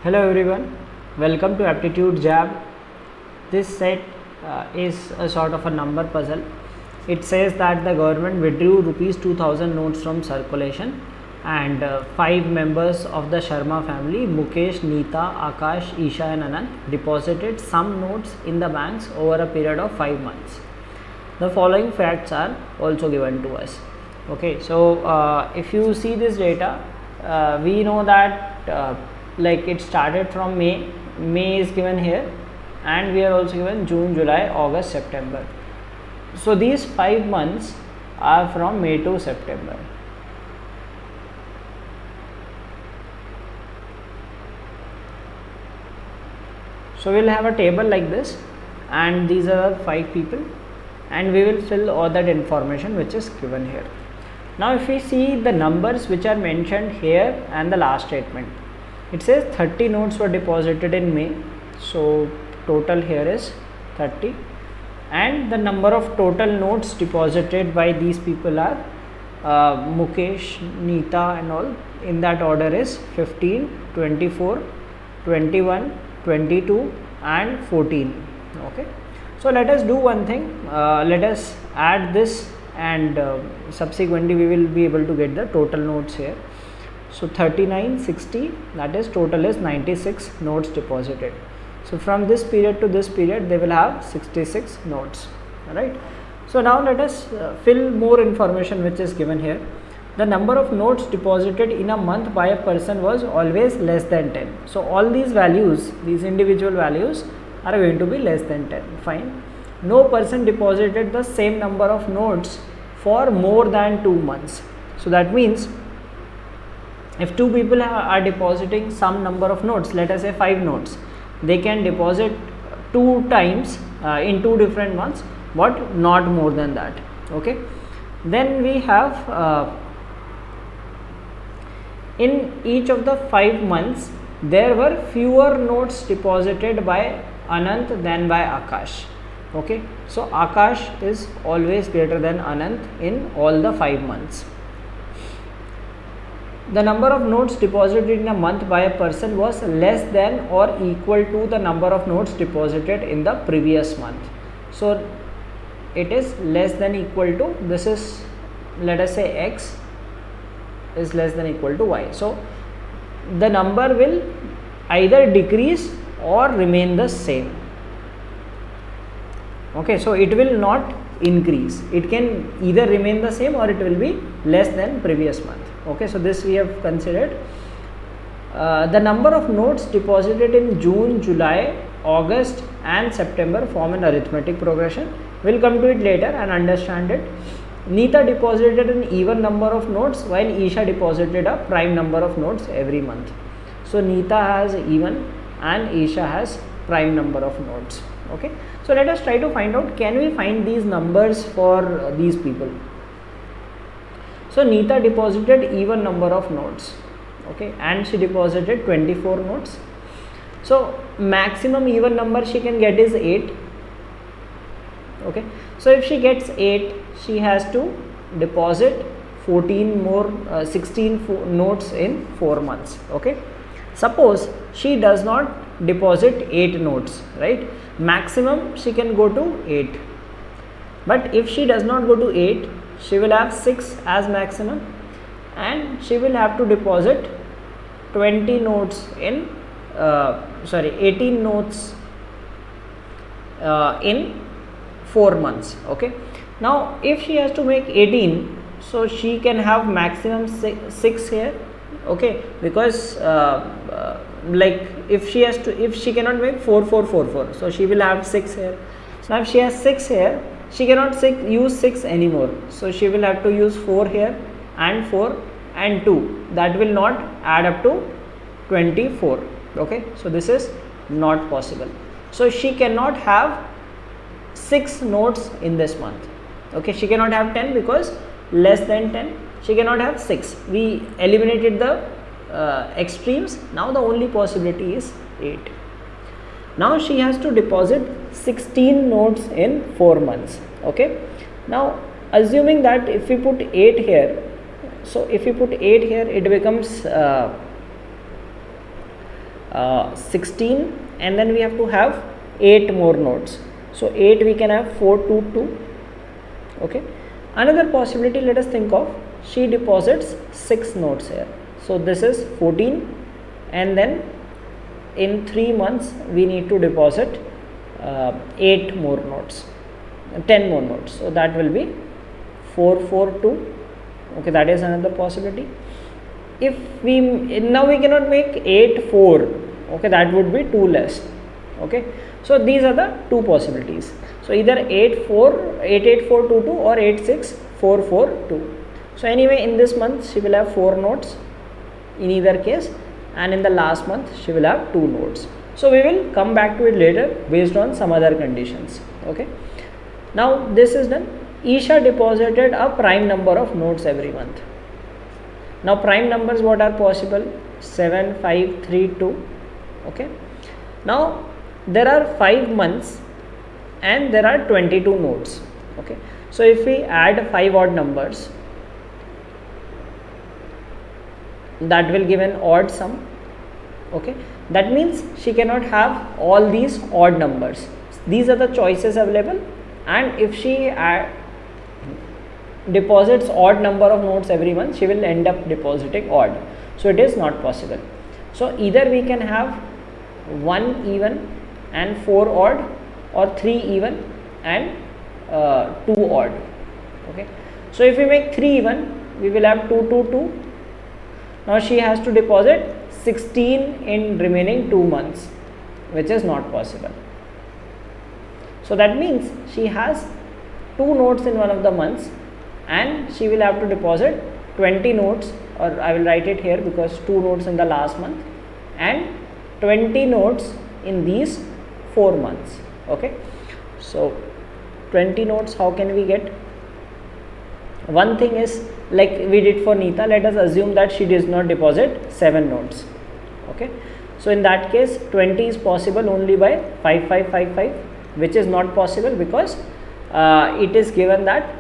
Hello everyone, welcome to Aptitude Jab. This set is a sort of a number puzzle. It says that the government withdrew rupees 2000 notes from circulation and 5 members of the Sharma family, Mukesh, Neeta, Akash, Isha and Anant, deposited some notes in the banks over a period of 5 months. The following facts are also given to us. Okay, so if you see this data, we know that like it started from May is given here, and we are also given June, July, August, September. So these 5 months are from May to September. So we'll have a table like this, and these are 5 people, and we will fill all that information which is given here. Now if we see the numbers which are mentioned here and the last statement, it says 30 notes were deposited in May, so total here is 30, and the number of total notes deposited by these people are Mukesh, Neeta and all, in that order is 15, 24, 21, 22 and 14. Okay, so let us do one thing, let us add this, and subsequently we will be able to get the total notes here. So 39, 60, that is total is 96 notes deposited. So from this period to this period they will have 66 notes. Alright. So now let us fill more information which is given here. The number of notes deposited in a month by a person was always less than 10. So all these values, these individual values are going to be less than 10. Fine. No person deposited the same number of notes for more than 2 months. So that means if 2 people are depositing some number of notes, let us say 5 notes, they can deposit 2 times in 2 different months, but not more than that. Okay. Then we have in each of the 5 months there were fewer notes deposited by Anant than by Akash. Okay. So Akash is always greater than Anant in all the 5 months. The number of notes deposited in a month by a person was less than or equal to the number of notes deposited in the previous month. So it is less than equal to, this is, let us say X is less than equal to Y. So the number will either decrease or remain the same. Okay, so it will not increase, it can either remain the same or it will be less than previous month. Okay, so this we have considered. The number of notes deposited in June, July, August and September form an arithmetic progression. We'll come to it later and understand it. Neeta deposited an even number of notes while Isha deposited a prime number of notes every month. So Neeta has even and Isha has prime number of notes. Okay, so let us try to find out, can we find these numbers for these people? So Neeta deposited even number of notes, okay, and she deposited 24 notes. So maximum even number she can get is 8. Okay, so if she gets 8, she has to deposit 14 more 16 notes in 4 months. Okay, suppose she does not deposit 8 notes, right? Maximum she can go to 8, but if she does not go to 8, she will have 6 as maximum, and she will have to deposit 20 notes in 18 notes in 4 months. Okay, now if she has to make 18, so she can have maximum 6 here. Okay, because like if she cannot make 4, 4, 4, 4, so she will have 6 here. So now if she has 6 here, she cannot use 6 anymore, so she will have to use 4 here and 4 and 2, that will not add up to 24. Okay, so this is not possible. So she cannot have 6 notes in this month. Okay, she cannot have 10 because less than 10 she cannot have 6. We eliminated the extremes. Now the only possibility is 8. Now she has to deposit 16 notes in 4 months. Okay, now assuming that if we put 8 here, so if we put 8 here, it becomes 16, and then we have to have 8 more notes. So 8 we can have 4 2 2. Okay. Another possibility, let us think of, she deposits 6 notes here. So this is 14, and then in 3 months we need to deposit 8 more notes, 10 more notes. So that will be 4 4 2. Okay, that is another possibility. If we now we cannot make 8 4. Okay, that would be too less. Okay, so these are the two possibilities. So either 8 4 8 8 4 2 2 or 8 6 4 4 2. So anyway, in this month she will have 4 notes in either case, and in the last month she will have 2 notes. So we will come back to it later based on some other conditions. Okay, now this is done. Isha deposited a prime number of notes every month. Now prime numbers what are possible? 7 5 3 2. Okay, now there are 5 months and there are 22 notes. Okay, so if we add 5 odd numbers, that will give an odd sum. Okay, that means she cannot have all these odd numbers. These are the choices available, and if she deposits odd number of notes every month, she will end up depositing odd. So it is not possible. So either we can have 1 even and 4 odd, or 3 even and 2 odd. Okay, so if we make 3 even, we will have 2 2 2. Now she has to deposit 16 in remaining 2 months, which is not possible. So that means she has 2 notes in one of the months, and she will have to deposit 20 notes, or I will write it here because 2 notes in the last month and 20 notes in these 4 months. Okay, so 20 notes, how can we get? One thing is, like we did for Neeta, let us assume that she does not deposit 7 notes. Okay, so in that case 20 is possible only by 5 5 5 5, which is not possible because it is given that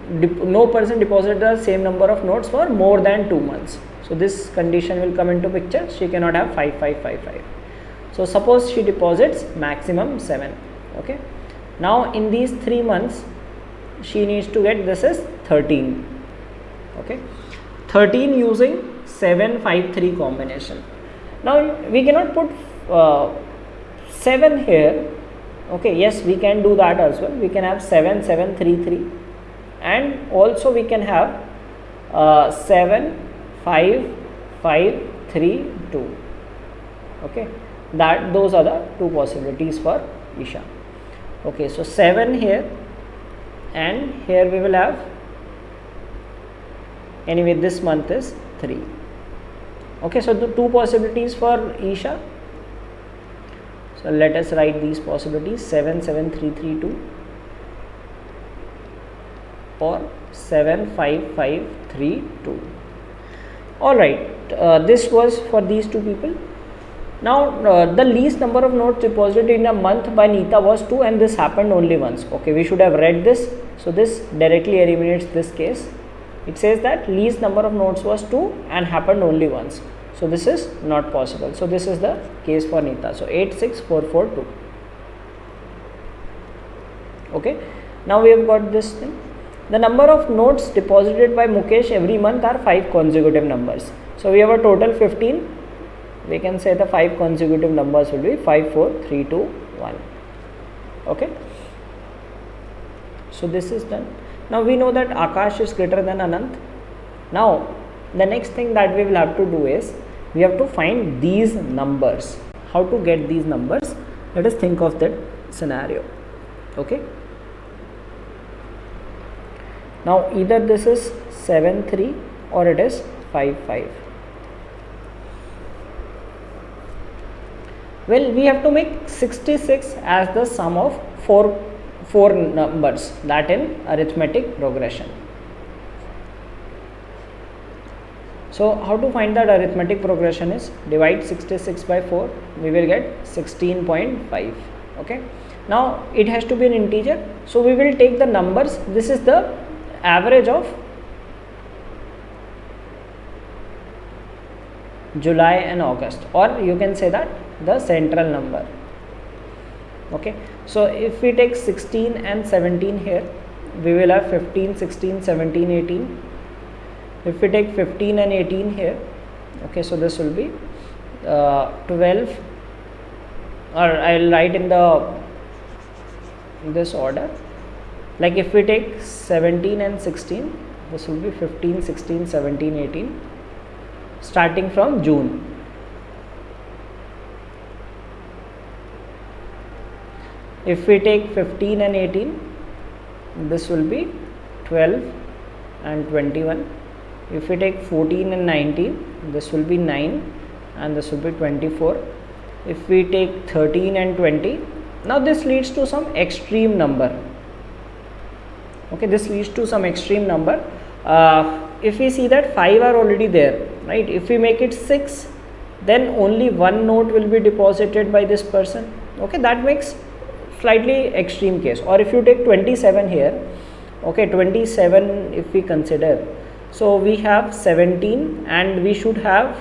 no person deposited the same number of notes for more than 2 months. So this condition will come into picture. She cannot have 5 5 5 5. So suppose she deposits maximum 7. Okay, now in these 3 months she needs to get, this is 13. Okay, 13 using 7 5 3 combination. Now we cannot put 7 here. Okay, yes, we can do that as well. We can have 7 7 3 3, and also we can have 7 5 5 3 2. Okay, that those are the two possibilities for Isha. Okay, so 7 here, and here we will have, anyway this month is 3. Okay, so the two possibilities for Isha. So let us write these possibilities: 7 7 3 3 2 or 7 5 5 3 2. All right, this was for these two people. Now the least number of notes deposited in a month by Neeta was 2, and this happened only once. Okay, we should have read this. So this directly eliminates this case. It says that least number of notes was 2 and happened only once. So this is not possible. So this is the case for Neeta. So 8 6 4 4 2. Okay, now we have got this thing. The number of notes deposited by Mukesh every month are 5 consecutive numbers. So we have a total 15. We can say the 5 consecutive numbers will be 5 4 3 2 1. Okay, so this is done. Now we know that Akash is greater than Anant. Now the next thing that we will have to do is, we have to find these numbers. How to get these numbers? Let us think of that scenario. Okay, now either this is 7 3 or it is 5 5. Well, we have to make 66 as the sum of 4 numbers, that in arithmetic progression. So how to find that arithmetic progression is, divide 66 by 4, we will get 16.5. Okay, now it has to be an integer, so we will take the numbers. This is the average of July and August, or you can say that the central number. Okay, so if we take 16 and 17 here, we will have 15, 16, 17, 18. If we take 15 and 18 here, okay, so this will be 12, or I'll write in this order. Like if we take 17 and 16, this will be 15, 16, 17, 18, starting from June. If we take 15 and 18, this will be 12 and 21. If we take 14 and 19, this will be 9 and this will be 24. If we take 13 and 20, now this leads to some extreme number. Okay, this leads to some extreme number. If we see that 5 are already there, right? If we make it 6, then only one note will be deposited by this person. Okay, that makes slightly extreme case. Or if you take 27 here, okay, 27 if we consider, so we have 17 and we should have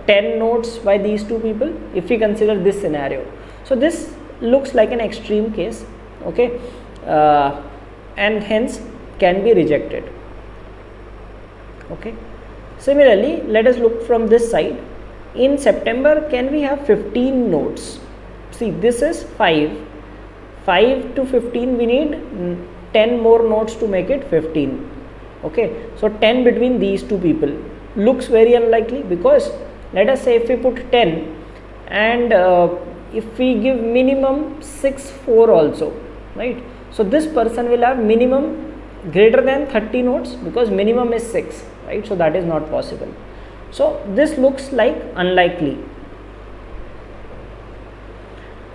10 notes by these two people if we consider this scenario. So this looks like an extreme case, okay, and hence can be rejected. Okay, similarly, let us look from this side. In September, can we have 15 notes? See, this is 5 to 15, we need 10 more notes to make it 15. Okay, so 10 between these two people looks very unlikely, because let us say if we put 10 and if we give minimum 6, 4 also, right? So this person will have minimum greater than 30 notes, because minimum is 6, right? So that is not possible. So this looks like unlikely.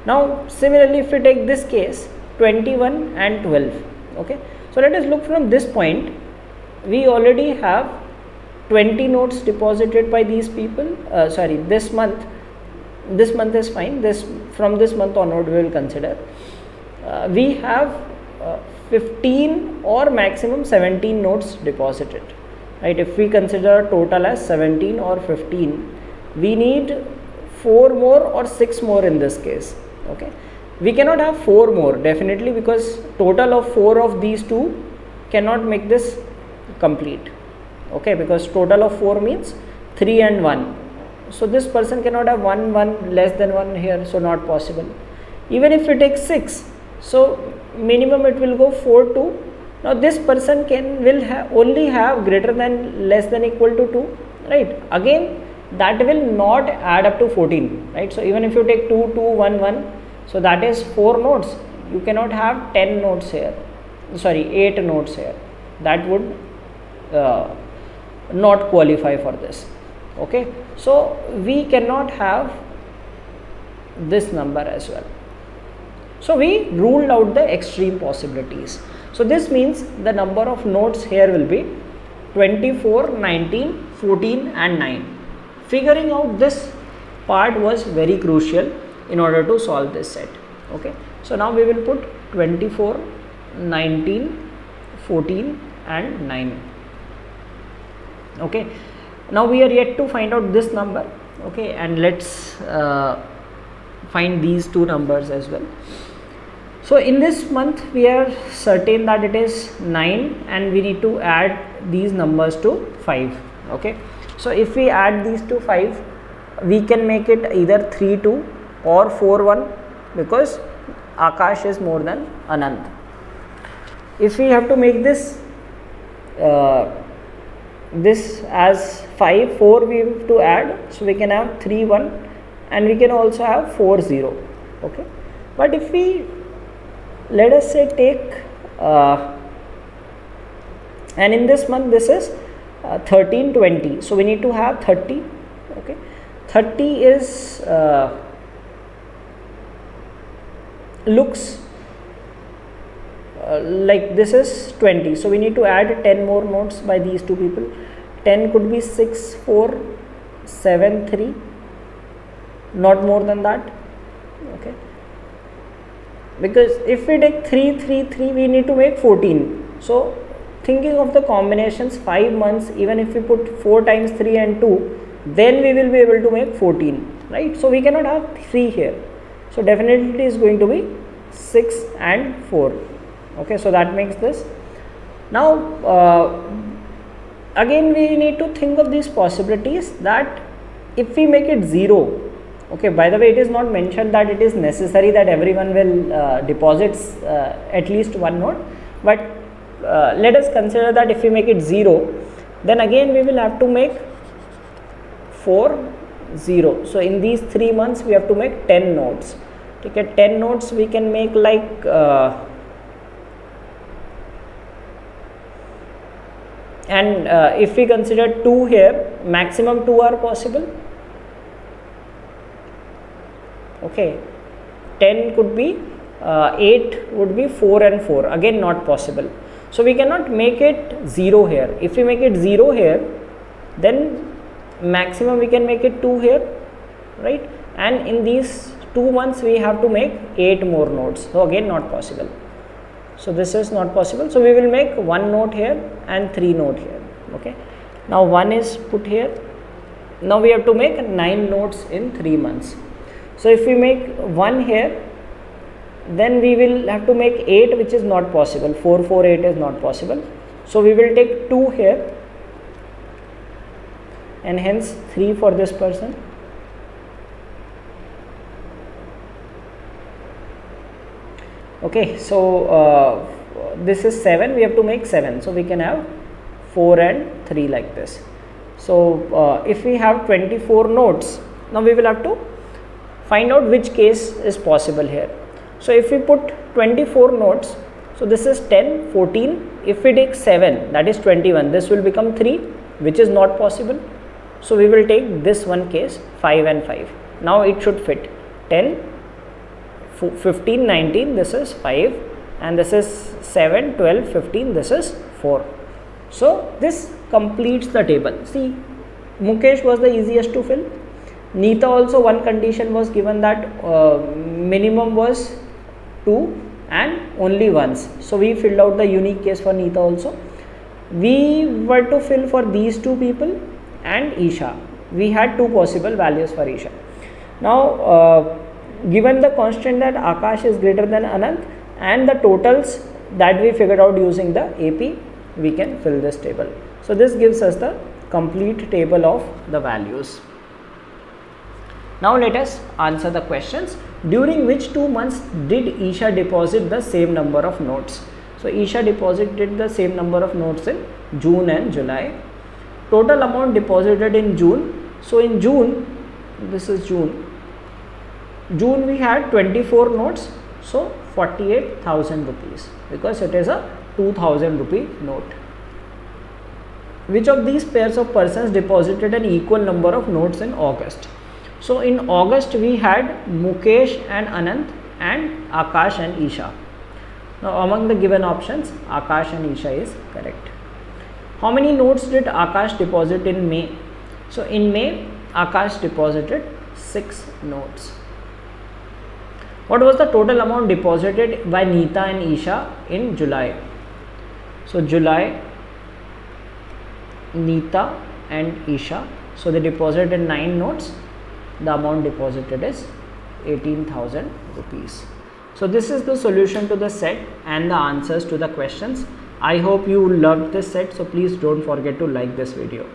Now similarly, if we take this case 21 and 12, okay, so let us look from this point. We already have 20 notes deposited by these people. This month is fine. From this month onward we will consider. We have 15 or maximum 17 notes deposited, right? If we consider total as 17 or 15, we need 4 more or 6 more in this case. Okay, we cannot have 4 more definitely, because total of 4 of these two cannot make this complete. Okay, because total of 4 means 3 and 1. So this person cannot have 1 less than 1 here, so not possible. Even if we take 6, so minimum it will go 4, 2. Now this person will only have greater than less than equal to 2, right? Again, that will not add up to 14, right? So even if you take 2, 2, 1, 1, so that is 4 notes. You cannot have 10 notes here, 8 notes here. That would not qualify for this. Okay, so we cannot have this number as well. So we ruled out the extreme possibilities. So this means the number of notes here will be 24, 19, 14 and 9. Figuring out this part was very crucial in order to solve this set. Okay, so now we will put 24, 19, 14 and 9. Okay, now we are yet to find out this number. Okay, and let's find these two numbers as well. So in this month we are certain that it is 9 and we need to add these numbers to 5. Okay, so if we add these to 5, we can make it either 3, 2 or 4, 1, because Akash is more than Anant. If we have to make this as 5, 4 we have to add, so we can have 3, 1 and we can also have 4, 0. Okay, but if we let us say take and in this month this is 13, 20, so we need to have 30. Okay, 30 is looks like this is 20, so we need to add 10 more notes by these two people. 10 could be 6, 4, 7, 3, not more than that. Okay, because if we take 3, 3, 3, we need to make 14. So thinking of the combinations, 5 months, even if we put 4 times 3 and 2, then we will be able to make 14, right? So we cannot have 3 here. So definitely it is going to be 6 and 4. Okay, so that makes this. Now again we need to think of these possibilities, that if we make it 0, okay, by the way, it is not mentioned that it is necessary that everyone will deposits at least one note, but let us consider that if we make it 0, then again we will have to make 4 0. So in these 3 months we have to make 10 notes. Okay, 10 notes we can make like and if we consider 2 here, maximum 2 are possible. Okay, 10 could be 8 would be 4 and 4, again not possible. So we cannot make it 0 here. If we make it 0 here, then maximum we can make it 2 here, right? And in these 2 months we have to make 8 more notes, so again not possible. So this is not possible. So we will make 1 note here and 3 note here. Okay, now 1 is put here. Now we have to make 9 notes in 3 months. So if we make 1 here, then we will have to make 8, which is not possible. 4 4 8 is not possible. So we will take 2 here, and hence 3 for this person. Okay, so this is 7, we have to make 7, so we can have 4 and 3 like this. So if we have 24 notes, now we will have to find out which case is possible here. So if we put 24 notes, so this is 10, 14, if we take 7, that is 21, this will become 3, which is not possible. So we will take this one case, 5 and 5. Now it should fit 10, 15, 19, this is 5, and this is 7, 12, 15, this is 4. So this completes the table. See, Mukesh was the easiest to fill. Neeta also, one condition was given that minimum was 2 and only once. So we filled out the unique case for Neeta also. We were to fill for these 2 people and Isha. We had 2 possible values for Isha. Now given the constant that Akash is greater than Anant and the totals that we figured out using the AP, we can fill this table. So this gives us the complete table of the values. Now let us answer the questions. During which 2 months did Isha deposit the same number of notes? So Isha deposited the same number of notes in June and July. Total amount deposited in June. So in June, this is June we had 24 notes, so 48,000 rupees, because it is a 2,000 rupee note. Which of these pairs of persons deposited an equal number of notes in August? So in August we had Mukesh and Anant and Akash and Isha. Now among the given options, Akash and Isha is correct. How many notes did Akash deposit in May? So in May, Akash deposited 6 notes. What was the total amount deposited by Neeta and Isha in July? So July, Neeta and Isha, so they deposited 9 notes. The amount deposited is 18,000 rupees. So this is the solution to the set and the answers to the questions. I hope you loved this set, so please don't forget to like this video.